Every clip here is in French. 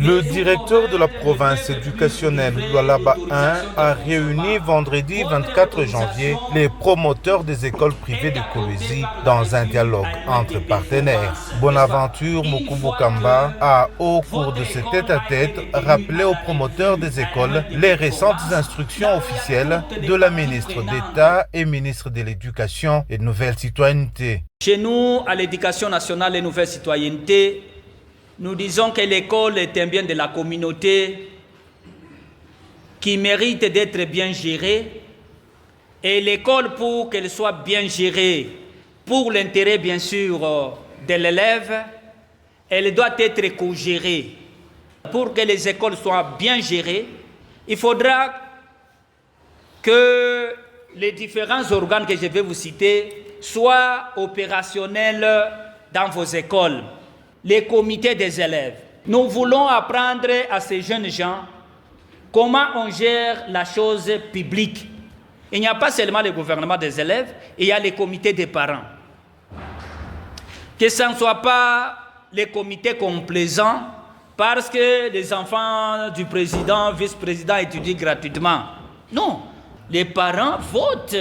Le directeur de la province éducationnelle Lualaba 1 a réuni vendredi 24 janvier les promoteurs des écoles privées de Kolwezi dans un dialogue entre partenaires. Bonaventure Mukubukamba a, au cours de ce tête-à-tête, rappelé aux promoteurs des écoles les récentes instructions officielles de la ministre d'État et ministre de l'Éducation et de Nouvelle Citoyenneté. Chez nous, à l'Éducation nationale et Nouvelle Citoyenneté, nous disons que l'école est un bien de la communauté qui mérite d'être bien gérée. Et l'école, pour qu'elle soit bien gérée, pour l'intérêt bien sûr de l'élève, elle doit être co-gérée. Pour que les écoles soient bien gérées, il faudra que les différents organes que je vais vous citer soient opérationnels dans vos écoles. Les comités des élèves. Nous voulons apprendre à ces jeunes gens comment on gère la chose publique. Il n'y a pas seulement le gouvernement des élèves, il y a les comités des parents. Que ce ne soit pas les comités complaisants parce que les enfants du président, vice-président étudient gratuitement. Non, les parents votent,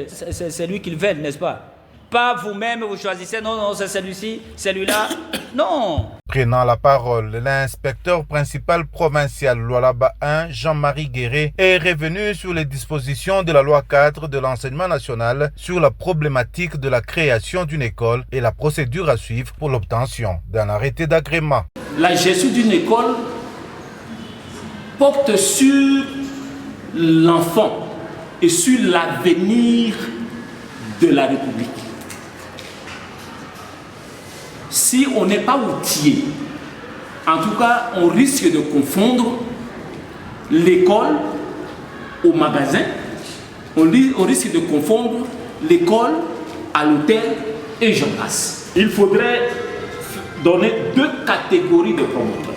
c'est lui qu'ils veulent, n'est-ce pas? Pas vous-même, vous choisissez, non, c'est celui-ci, celui-là, non. Prenant la parole, l'inspecteur principal provincial Lualaba 1, Jean-Marie Guéret, est revenu sur les dispositions de la loi 4 de l'enseignement national sur la problématique de la création d'une école et la procédure à suivre pour l'obtention d'un arrêté d'agrément. La gestion d'une école porte sur l'enfant et sur l'avenir de la République. Si on n'est pas outillé, en tout cas, on risque de confondre l'école au magasin, on risque de confondre l'école à l'hôtel et j'en passe. Il faudrait donner deux catégories de promoteurs.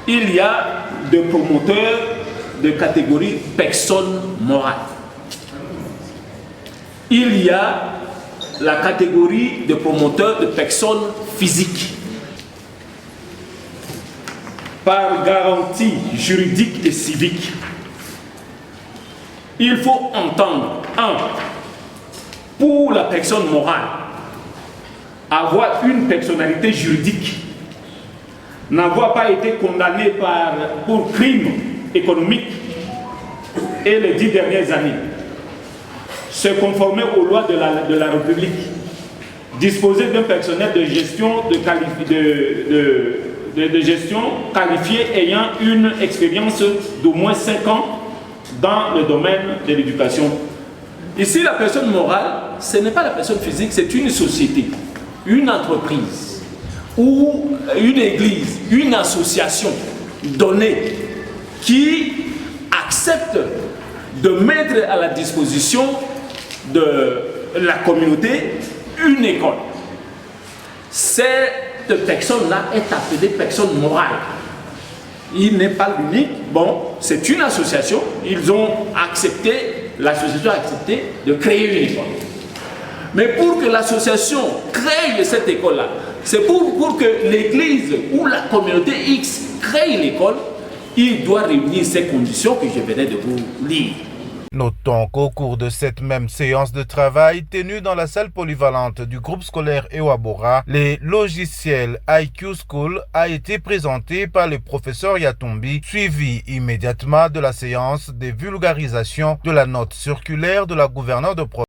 Il y a des promoteurs de catégorie personne morale. Il y a la catégorie de promoteurs de personnes physiques. Par garantie juridique et civique, il faut entendre, pour la personne morale, avoir une personnalité juridique, n'avoir pas été condamné pour crime économique et les 10 dernières années, se conformer aux lois de la République, disposer d'un personnel de gestion, de gestion qualifié ayant une expérience d'au moins 5 ans dans le domaine de l'éducation. Ici, la personne morale, ce n'est pas la personne physique, c'est une société, une entreprise ou une église, une association donnée qui accepte de mettre à la disposition de la communauté une école. Cette personne-là est appelée personne morale. Il n'est pas l'unique. Bon, c'est une association. Ils ont accepté, l'association a accepté de créer une école. Mais pour que l'association crée cette école-là, c'est pour que l'église ou la communauté X crée l'école, il doit réunir ces conditions que je venais de vous lire. Notons qu'au cours de cette même séance de travail tenue dans la salle polyvalente du groupe scolaire Ewabora, le logiciel IQ School a été présenté par le professeur Yatumbi, suivi immédiatement de la séance de vulgarisation de la note circulaire de la gouverneure de province.